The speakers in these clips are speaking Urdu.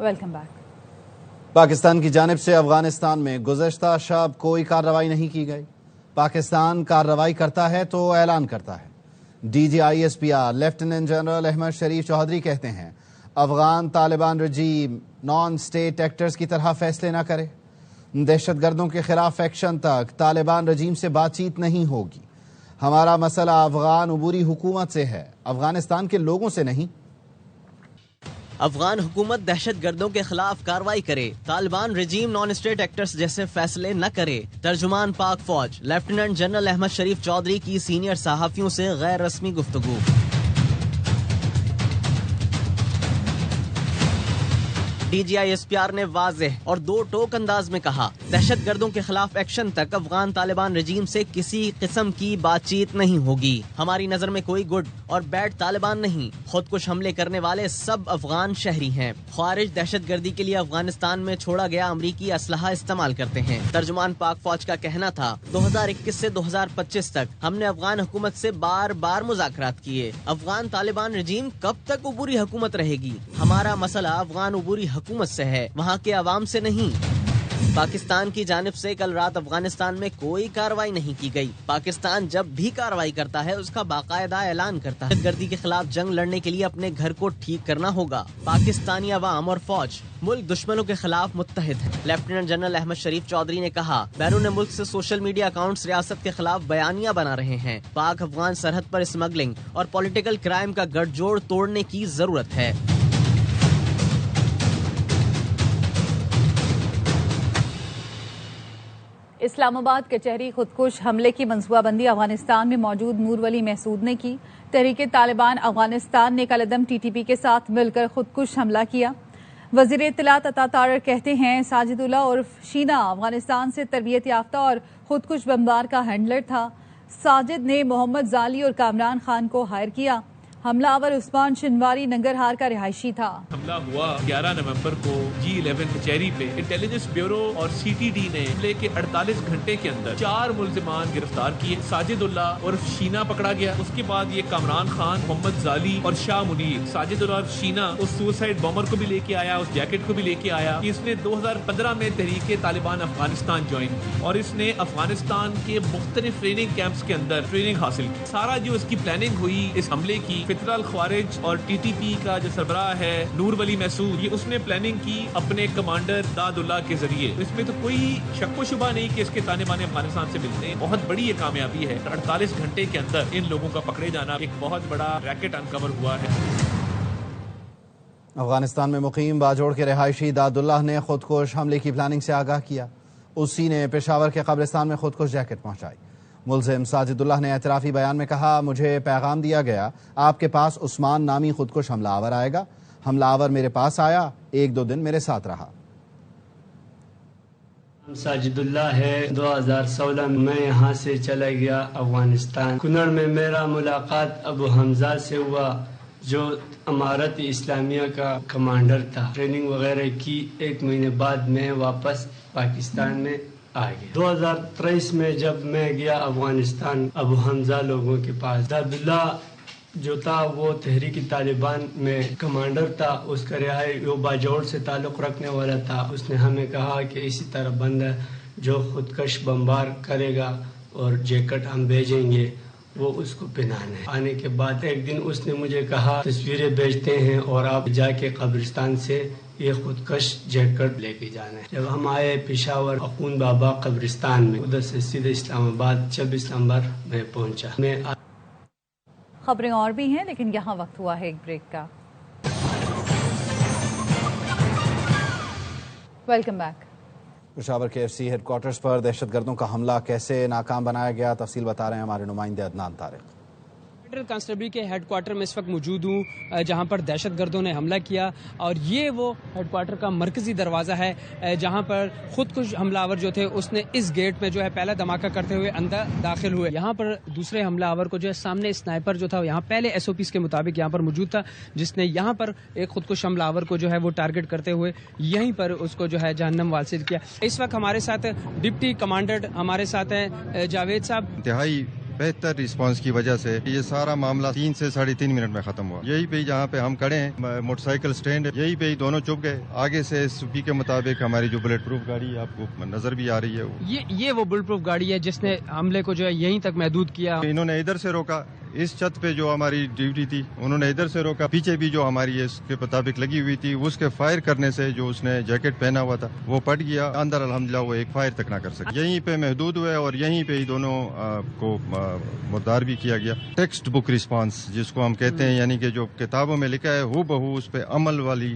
Welcome back. پاکستان کی جانب سے افغانستان میں گزشتہ شب کوئی کارروائی نہیں کی گئی۔ پاکستان کارروائی کرتا ہے تو اعلان کرتا ہے۔ D G I S P R lieutenant general Ahmed Sharif Chaudhry کہتے ہیں Afghan Taliban regime non state actors کی طرح فیصلے نہ کرے۔ دہشت گردوں کے خلاف ایکشن تک طالبان رجیم سے بات چیت نہیں ہوگی۔ ہمارا مسئلہ افغان عبوری حکومت سے ہے، افغانستان کے لوگوں سے نہیں۔ افغان حکومت دہشت گردوں کے خلاف کارروائی کرے، Taliban regime non state actors جیسے فیصلے نہ کرے۔ ترجمان پاک فوج لیفٹیننٹ جنرل احمد شریف چودھری کی سینئر صحافیوں سے غیر رسمی گفتگو۔ D G I S P R نے واضح اور دو ٹوک انداز میں کہا دہشت گردوں کے خلاف ایکشن تک افغان طالبان رجیم سے کسی قسم کی بات چیت نہیں ہوگی۔ ہماری نظر میں کوئی گڈ اور بیڈ طالبان نہیں، خود کش حملے کرنے والے سب افغان شہری ہیں۔ خوارج دہشت گردی کے لیے افغانستان میں چھوڑا گیا امریکی اسلحہ استعمال کرتے ہیں۔ ترجمان پاک فوج کا کہنا تھا 2021 سے 2025 تک ہم نے افغان حکومت سے بار بار مذاکرات کیے۔ افغان طالبان رجیم کب تک عبوری حکومت رہے گی؟ ہمارا مسئلہ افغان عبوری حکومت سے ہے، وہاں کے عوام سے نہیں۔ پاکستان کی جانب سے کل رات افغانستان میں کوئی کارروائی نہیں کی گئی۔ پاکستان جب بھی کارروائی کرتا ہے اس کا باقاعدہ اعلان کرتا ہے۔ دہشت گردی کے خلاف جنگ لڑنے کے لیے اپنے گھر کو ٹھیک کرنا ہوگا۔ پاکستانی عوام اور فوج ملک دشمنوں کے خلاف متحد ہے۔ لیفٹیننٹ جنرل احمد شریف چودھری نے کہا بیرون ملک سے سوشل میڈیا اکاؤنٹس ریاست کے خلاف بیانیاں بنا رہے ہیں۔ پاک افغان سرحد پر اسمگلنگ اور پولیٹیکل کرائم کا گٹھ جوڑ توڑنے کی ضرورت ہے۔ اسلام آباد کچہری خودکش حملے کی منصوبہ بندی افغانستان میں موجود نور ولی محسود نے کی۔ تحریک طالبان افغانستان نے کالعدم ٹی ٹی پی کے ساتھ مل کر خودکش حملہ کیا۔ وزیر اطلاعات عطا طارق کہتے ہیں ساجد اللہ عرف شینا افغانستان سے تربیت یافتہ اور خودکش بمبار کا ہینڈلر تھا۔ ساجد نے محمد زالی اور کامران خان کو ہائر کیا۔ حملہ آور عثمان شنواری ننگرہار کا رہائشی تھا۔ حملہ ہوا 11 نومبر کو G11 کچہری پہ۔ انٹیلیجنس بیورو اور سی ٹی ڈی نے حملے کے 48 گھنٹے کے اندر 4 ملزمان گرفتار کیے۔ ساجد اللہ عرف شینا پکڑا گیا۔ اس کے بعد یہ کامران خان، محمد زالی اور شاہ منیر۔ ساجد اللہ عرف شینا اس سوسائڈ بامر کو بھی لے کے آیا، اس جیکٹ کو بھی لے کے آیا۔ اس نے 2015 میں تحریک طالبان افغانستان جوائن کی اور اس نے افغانستان کے مختلف ٹریننگ کیمپس کے اندر ٹریننگ حاصل کی۔ سارا جو اس کی پلاننگ ہوئی اس حملے کی، فطر الخوارج اور ٹی ٹی پی کا جو سربراہ ہے نور ولی محسود، یہ اس نے پلاننگ کی اپنے کمانڈر داد اللہ کے ذریعے۔ اس میں تو کوئی شک و شبہ نہیں کہ اس کے تانے بانے افغانستان سے ملتے ہیں۔ بہت بڑی یہ کامیابی ہے۔ 48 گھنٹے کے اندر ان لوگوں کا پکڑے جانا ایک بہت بڑا ریکٹ انکور ہوا ہے۔ افغانستان میں مقیم باجوڑ کے رہائشی داد اللہ نے خودکش حملے کی پلاننگ سے آگاہ کیا۔ اسی نے پشاور کے قبرستان میں خودکش جیکٹ پہنچائی۔ ملزم ساجد اللہ نے اعترافی بیان میں کہا مجھے پیغام دیا گیا آپ کے پاس عثمان نامی خودکش حملہ آور آئے گا۔ حملہ آور میرے پاس آیا، 1-2 دن میرے ساتھ رہا۔ ساجد اللہ ہے۔ 2016 میں یہاں سے چلا گیا افغانستان۔ کنڑ میں میرا ملاقات ابو حمزہ سے ہوا جو امارت اسلامیہ کا کمانڈر تھا۔ ٹریننگ وغیرہ کی، 1 مہینے بعد میں واپس پاکستان میں آ گیا۔ 2023 میں جب میں گیا افغانستان ابو حمزہ لوگوں کے پاس، داد اللہ جو تھا وہ تحریک طالبان میں کمانڈر تھا، اس کا رہائی وہ باجوڑ سے تعلق رکھنے والا تھا۔ اس نے ہمیں کہا کہ اسی طرح بندہ جو خودکش بمبار کرے گا اور جیکٹ ہم بھیجیں گے وہ اس کو پہنانا ہے۔ آنے کے بعد ایک دن اس نے مجھے کہا تصویریں بھیجتے ہیں اور آپ جا کے قبرستان سے یہ خودکش جیکٹ لے کے جانا ہے۔ جب ہم آئے پشاور اخون بابا قبرستان میں، ادھر سے سیدھے اسلام آباد 26 نمبر میں پہنچا۔ خبریں اور بھی ہیں لیکن یہاں وقت ہوا ہے ایک بریک کا۔ Welcome back. پشاور کے FCA ہیڈ کوارٹرز پر دہشت گردوں کا حملہ کیسے ناکام بنایا گیا، تفصیل بتا رہے ہیں ہمارے نمائندے عدنان طارق۔ فیڈرل کانسٹیبلری کے ہیڈ کوارٹر میں اس وقت موجود ہوں جہاں پر دہشت گردوں نے حملہ کیا، اور یہ وہ ہیڈ کوارٹر کا مرکزی دروازہ ہے جہاں پر خود کش حملہ آور جو تھے اس نے اس گیٹ میں جو ہے پہلا دھماکہ کرتے ہوئے اندر داخل ہوئے۔ یہاں پر دوسرے حملہ آور کو جو ہے سامنے اسنائپر جو تھا یہاں پہلے SOPs کے مطابق یہاں پر موجود تھا، جس نے یہاں پر ایک خود کش حملہ آور کو جو ہے وہ ٹارگٹ کرتے ہوئے یہیں پر اس کو جو ہے جہنم وال سے کیا۔ اس وقت ہمارے ساتھ ڈپٹی کمانڈر ہمارے ساتھ ہیں جاوید صاحب۔ انتہائی بہتر رسپانس کی وجہ سے یہ سارا معاملہ 3 سے 3.5 منٹ میں ختم ہوا. یہی پہ جہاں پہ ہم کھڑے ہیں موٹر سائیکل سٹینڈ ہے, یہی پہ دونوں چپ گئے. آگے سے ایس پی کے مطابق ہماری جو بلٹ پروف گاڑی آپ کو نظر بھی آ رہی ہے, یہ وہ بلٹ پروف گاڑی ہے جس نے حملے کو جو ہے یہیں تک محدود کیا. انہوں نے ادھر سے روکا, اس چھت پہ جو ہماری ڈیوٹی تھی انہوں نے ادھر سے روکا, پیچھے بھی جو ہماری اس کے مطابق لگی ہوئی تھی اس کے فائر کرنے سے جو اس نے جیکٹ پہنا ہوا تھا وہ پٹ گیا اندر. الحمدللہ وہ ایک فائر تک نہ کر سکے. یہیں پہ محدود ہوئے اور یہیں پہ ہی دونوں کو مردار بھی کیا گیا. ٹیکسٹ بک رسپانس جس کو ہم کہتے ہیں, یعنی کہ جو کتابوں میں لکھا ہے ہو بہو اس پہ عمل والی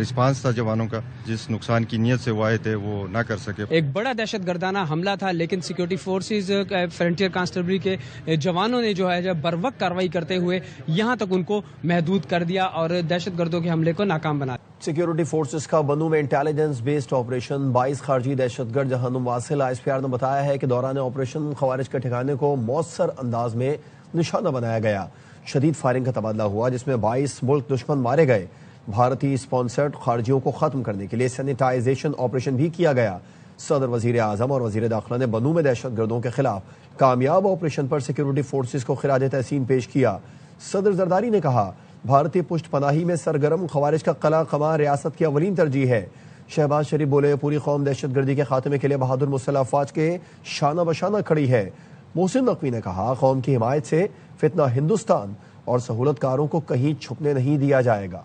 رسپانس تھا جوانوں کا. جس نقصان کی نیت سے وہ آئے تھے وہ نہ کر سکے. ایک بڑا دہشت گردانہ حملہ تھا, لیکن سیکورٹی فورسز فرنٹیئر کانسٹیبلری کے جوانوں نے جو ہے بر وقت کارروائی کرتے ہوئے یہاں تک ان کو محدود کر دیا اور دہشت گردوں کے حملے کو ناکام بنا دیا. سیکیورٹی فورسز کا بنو میں انٹیلیجنس بیسڈ آپریشن 22 خارجی دہشت گرد جہنم واصل. ISPR نے بتایا ہے کہ دوران آپریشن خوارج کے ٹھکانے کو مؤثر انداز میں نشانہ بنایا گیا. شدید فائرنگ کا تبادلہ ہوا جس میں 22 ملک دشمن مارے گئے. بھارتی اسپانسرڈ خارجیوں کو ختم کرنے کے لیے سینیٹائزیشن آپریشن بھی کیا گیا. صدر وزیر اعظم اور وزیر داخلہ نے بنو میں دہشت گردوں کے خلاف کامیاب آپریشن پر سیکیورٹی فورسز کو خراج تحسین پیش کیا. صدر زرداری نے کہا بھارتی پشت پناہی میں سرگرم خوارج کا قلع قمع ریاست کی اولین ترجیح ہے. شہباز شریف بولے پوری قوم دہشت گردی کے خاتمے کے لیے بہادر مسلح افواج کے شانہ بشانہ کھڑی ہے. محسن نقوی نے کہا قوم کی حمایت سے فتنہ ہندوستان اور سہولت کاروں کو کہیں چھپنے نہیں دیا جائے گا.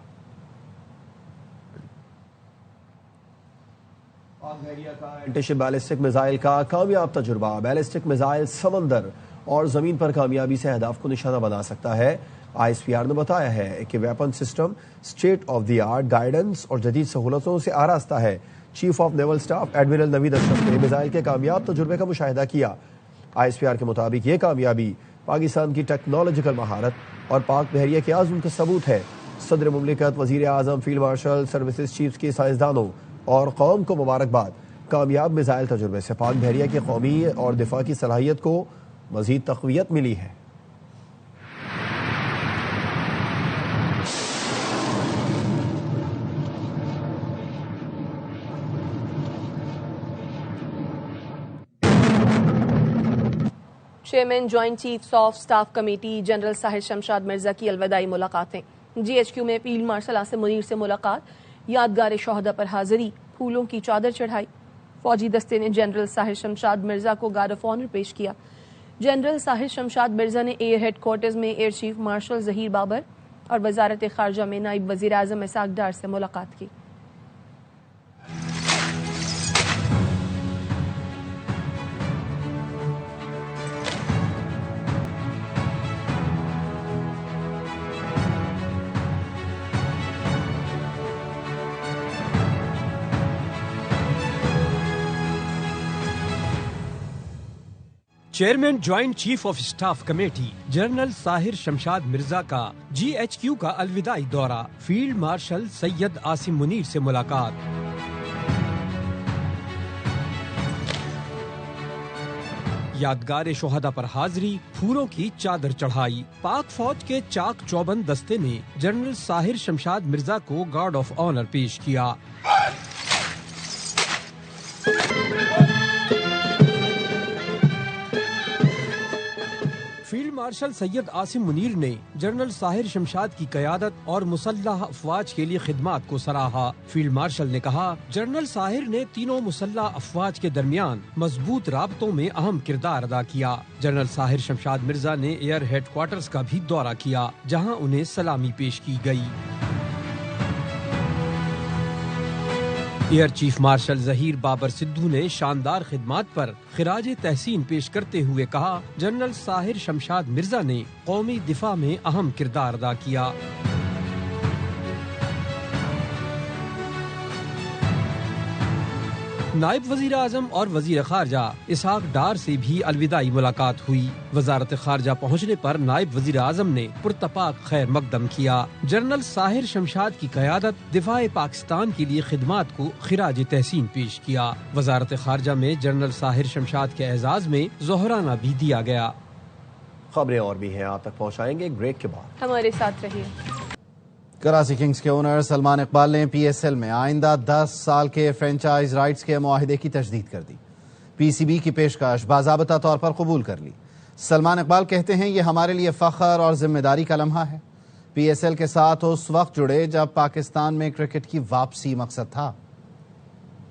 اینٹی شپ بیلسٹک میزائل کا کامیاب تجربہ. بیلسٹک میزائل سمندر اور زمین پر کامیابی سے اہداف کو نشانہ بنا سکتا ہے. ISPR نے بتایا ہے کہ weapon system state of the art guidance اور جدید سہولتوں سے آراستہ ہے. Chief of naval staff admiral Naveed Ashraf نے میزائل کے کامیاب تجربے کا مشاہدہ کیا. ISPR کے مطابق یہ کامیابی پاکستان کی ٹیکنالوجیکل مہارت اور پاک بحریہ کے عزم کا ثبوت ہے. صدر مملکت، وزیر اعظم، فیلڈ مارشل، سروسز چیفز کے سائنسدانوں اور قوم کو مبارکباد. کامیاب میزائل تجربے سے پاک بحریہ کی قومی اور دفاع کی صلاحیت کو مزید تقویت ملی ہے. Chairman joint chiefs of staff committee general Sahir Shamshad Mirza کی الوداعی ملاقاتیں. GHQ میں فیلڈ مارشل آصم منیر سے ملاقات. یادگار شہداء پر حاضری، پھولوں کی چادر چڑھائی. فوجی دستے نے جنرل ساحر شمشاد مرزا کو گارڈ آف آنر پیش کیا. جنرل ساحر شمشاد مرزا نے ایئر ہیڈ کوارٹرز میں air chief marshal Zaheer Babar اور وزارت خارجہ میں نائب وزیر اعظم اسحاق ڈار سے ملاقات کی. Chairman joint chief of staff committee general Sahir Shamshad Mirza کا GHQ کا الوداعی دورہ. فیلڈ مارشل سید عاصم منیر سے ملاقات. یادگار شہداء پر حاضری، پھولوں کی چادر چڑھائی. پاک فوج کے چاک چوبند دستے نے جنرل ساحر شمشاد مرزا کو گارڈ آف آنر پیش کیا. فیلڈ مارشل سید عاصم منیر نے جنرل ساحر شمشاد کی قیادت اور مسلح افواج کے لیے خدمات کو سراہا. فیلڈ مارشل نے کہا جنرل ساحر نے تینوں مسلح افواج کے درمیان مضبوط رابطوں میں اہم کردار ادا کیا. جنرل ساحر شمشاد مرزا نے ایئر ہیڈ کوارٹرز کا بھی دورہ کیا جہاں انہیں سلامی پیش کی گئی. Air chief marshal Zaheer Babar Sidhu نے شاندار خدمات پر خراج تحسین پیش کرتے ہوئے کہا جنرل ساحر شمشاد مرزا نے قومی دفاع میں اہم کردار ادا کیا. نائب وزیر اعظم اور وزیر خارجہ اسحاق ڈار سے بھی الوداعی ملاقات ہوئی. وزارت خارجہ پہنچنے پر نائب وزیر اعظم نے پرتپاک خیر مقدم کیا. جنرل ساحر شمشاد کی قیادت دفاع پاکستان کے لیے خدمات کو خراج تحسین پیش کیا. وزارت خارجہ میں جنرل ساحر شمشاد کے اعزاز میں ظہرانہ بھی دیا گیا. خبریں اور بھی ہیں آپ تک پہنچائیں گے بریک کے بعد. ہمارے ساتھ رہیے. کراچی کنگز کے اونر سلمان اقبال نے PSL میں آئندہ 10 سال کے فرنچائز رائٹس کے معاہدے کی تجدید کر دی. PCB کی پیشکش باضابطہ طور پر قبول کر لی. سلمان اقبال کہتے ہیں یہ ہمارے لیے فخر اور ذمہ داری کا لمحہ ہے۔ پی ایس ایل کے ساتھ اس وقت جڑے جب پاکستان میں کرکٹ کی واپسی مقصد تھا۔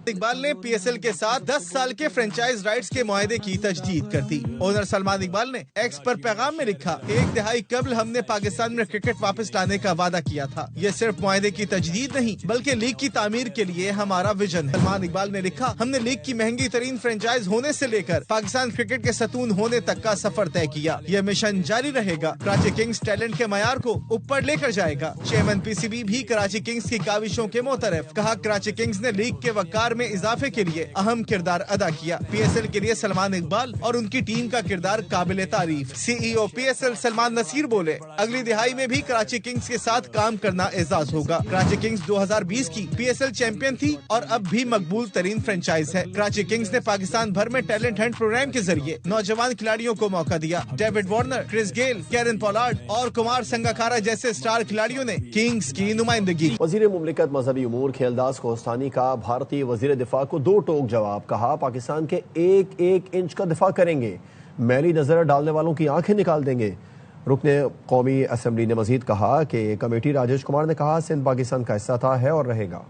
اقبال نے پی ایس ایل کے ساتھ 10 سال کے فرنچائز رائٹس کے معاہدے کی تجدید کر دی۔ اونر سلمان اقبال نے ایکس پر پیغام میں لکھا، 1 دہائی قبل ہم نے پاکستان میں کرکٹ واپس لانے کا وعدہ کیا تھا۔ یہ صرف معاہدے کی تجدید نہیں بلکہ لیگ کی تعمیر کے لیے ہمارا ویژن ہے۔ سلمان اقبال نے لکھا، ہم نے لیگ کی مہنگی ترین فرنچائز ہونے سے لے کر پاکستان کرکٹ کے ستون ہونے تک کا سفر طے کیا۔ یہ مشن جاری رہے گا۔ کراچی کنگز ٹیلنٹ کے معیار کو اوپر لے کر جائے گا۔ چیئرمین پی سی بی بھی کراچی کنگز کی کاوشوں کے معترف، کہا کراچی کنگز نے لیگ کے وقار میں اضافے کے لیے اہم کردار ادا کیا۔ پی ایس ایل کے لیے سلمان اقبال اور ان کی ٹیم کا کردار قابل تعریف۔ C E O P S L Salman Naseer بولے، اگلی دہائی میں بھی کراچی کنگز کے ساتھ کام کرنا اعزاز ہوگا۔ کراچی کنگز 2020 کی پی ایس ایل چیمپئن تھی اور اب بھی مقبول ترین فرنچائز ہے۔ کراچی کنگز نے پاکستان بھر میں ٹیلنٹ ہنٹ پروگرام کے ذریعے نوجوان کھلاڑیوں کو موقع دیا۔ ڈیوڈ وارنر، کرس گیل، کیرن پولارڈ اور کمار سنگاکارا جیسے اسٹار کھلاڑیوں نے کنگز کی نمائندگی۔ وزیر مملکت مذہبی امور کھیلداس کوہستانی کا بھارتی وزیر دفاع کو 2 ٹوک جواب، کہا پاکستان کے 1 انچ کا دفاع کریں گے، میلی نظر ڈالنے والوں کی آنکھیں نکال دیں گے۔ رکن قومی اسمبلی نے مزید کہا کہ کمیٹی راجیش کمار نے کہا سندھ پاکستان کا حصہ تھا، ہے اور رہے گا۔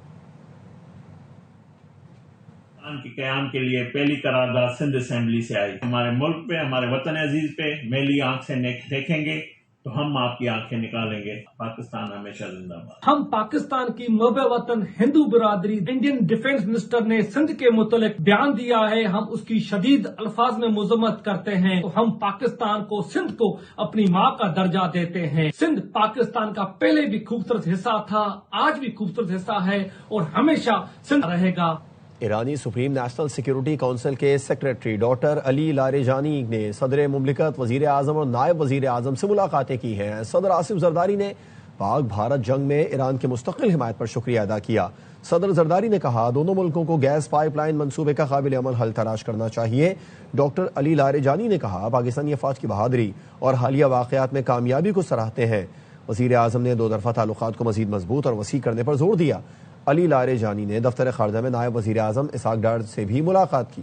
کے قیام کے لیے پہلی قرارداد سندھ اسمبلی سے آئی۔ ہمارے ملک پہ، ہمارے وطن عزیز پہ میلی آنکھ سے دیکھیں گے تو ہم آپ کی آنکھیں نکالیں گے۔ پاکستان ہمیشہ زندہ باد۔ ہم پاکستان کی محب وطن ہندو برادری، انڈین ڈیفنس منسٹر نے سندھ کے متعلق بیان دیا ہے، ہم اس کی شدید الفاظ میں مذمت کرتے ہیں۔ تو ہم پاکستان کو، سندھ کو اپنی ماں کا درجہ دیتے ہیں۔ سندھ پاکستان کا پہلے بھی خوبصورت حصہ تھا، آج بھی خوبصورت حصہ ہے اور ہمیشہ سندھ رہے گا۔ ایرانی سپریم نیشنل سیکیورٹی کونسل کے سیکریٹری ڈاکٹر علی لاریجانی نے صدر مملکت، وزیر اعظم اور نائب وزیر اعظم سے ملاقاتیں کی ہیں۔ صدر آصف زرداری نے پاک بھارت جنگ میں ایران کی مستقل حمایت پر شکریہ ادا کیا۔ صدر زرداری نے کہا دونوں ملکوں کو گیس پائپ لائن منصوبے کا قابل عمل حل تلاش کرنا چاہیے۔ ڈاکٹر علی لاریجانی نے کہا پاکستانی افواج کی بہادری اور حالیہ واقعات میں کامیابی کو سراہتے ہیں۔ وزیر اعظم نے 2 طرفہ تعلقات کو مزید مضبوط اور وسیع کرنے پر زور دیا۔ علی لاریجانی نے دفتر خارجہ میں نائب وزیر اعظم اسحاق ڈار سے بھی ملاقات کی۔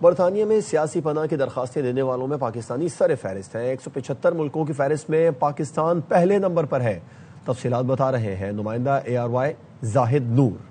برطانیہ میں سیاسی پناہ کی درخواستیں دینے والوں میں پاکستانی سر فہرست ہیں۔ 175 ملکوں کی فہرست میں پاکستان پہلے نمبر پر ہے۔ تفصیلات بتا رہے ہیں نمائندہ ARY زاہد نور۔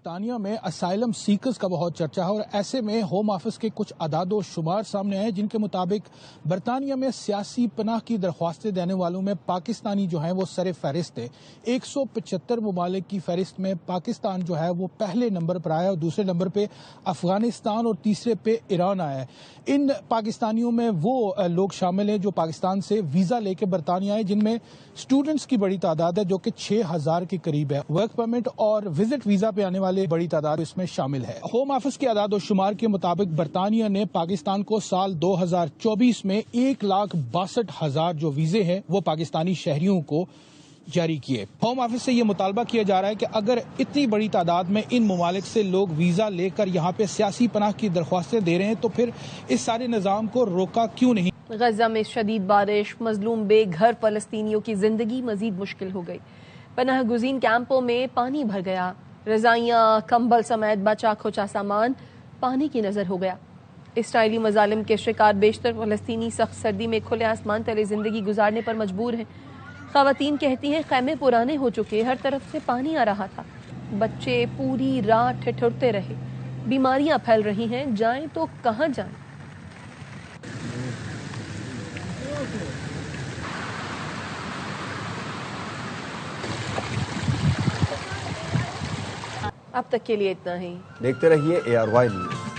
برطانیہ میں اسائلم سیکرز کا بہت چرچا ہے اور ایسے میں ہوم آفس کے کچھ اعداد و شمار سامنے آئے جن کے مطابق برطانیہ میں سیاسی پناہ کی درخواستیں دینے والوں میں پاکستانی جو ہیں وہ سر فہرست ہے۔ 175 ممالک کی فہرست میں پاکستان جو ہے وہ پہلے نمبر پر آیا اور دوسرے نمبر پہ افغانستان اور تیسرے پہ ایران آیا ہے۔ ان پاکستانیوں میں وہ لوگ شامل ہیں جو پاکستان سے ویزا لے کے برطانیہ آئے، جن میں اسٹوڈنٹس کی بڑی تعداد ہے جو کہ 6000 کے قریب ہے۔ ورک پرمٹ اور وزٹ ویزا پہ آنے والے بڑی تعداد اس میں شامل ہے۔ ہوم آفس کے اعداد و شمار کے مطابق برطانیہ نے پاکستان کو سال 2024 میں 1,62,000 جو ویزے ہیں وہ پاکستانی شہریوں کو جاری کیے۔ ہوم آفس سے یہ مطالبہ کیا جا رہا ہے کہ اگر اتنی بڑی تعداد میں ان ممالک سے لوگ ویزا لے کر یہاں پہ سیاسی پناہ کی درخواستیں دے رہے ہیں تو پھر اس سارے نظام کو روکا کیوں نہیں؟ غزہ میں شدید بارش، مظلوم بے گھر فلسطینیوں کی زندگی مزید مشکل ہو گئی۔ پناہ گزین کیمپوں میں پانی بھر گیا، رضائیاں، کمبل سمیت بچا کھچا سامان پانی کی نظر ہو گیا۔ اسرائیلی مظالم کے شکار بیشتر فلسطینی سخت سردی میں کھلے آسمان تلے زندگی گزارنے پر مجبور ہیں۔ خواتین کہتی ہیں خیمے پرانے ہو چکے، ہر طرف سے پانی آ رہا تھا، بچے پوری رات ٹھٹھرتے رہے، بیماریاں پھیل رہی ہیں، جائیں تو کہاں جائیں۔ اب تک کے لیے اتنا ہی، دیکھتے رہیے ARY نیوز۔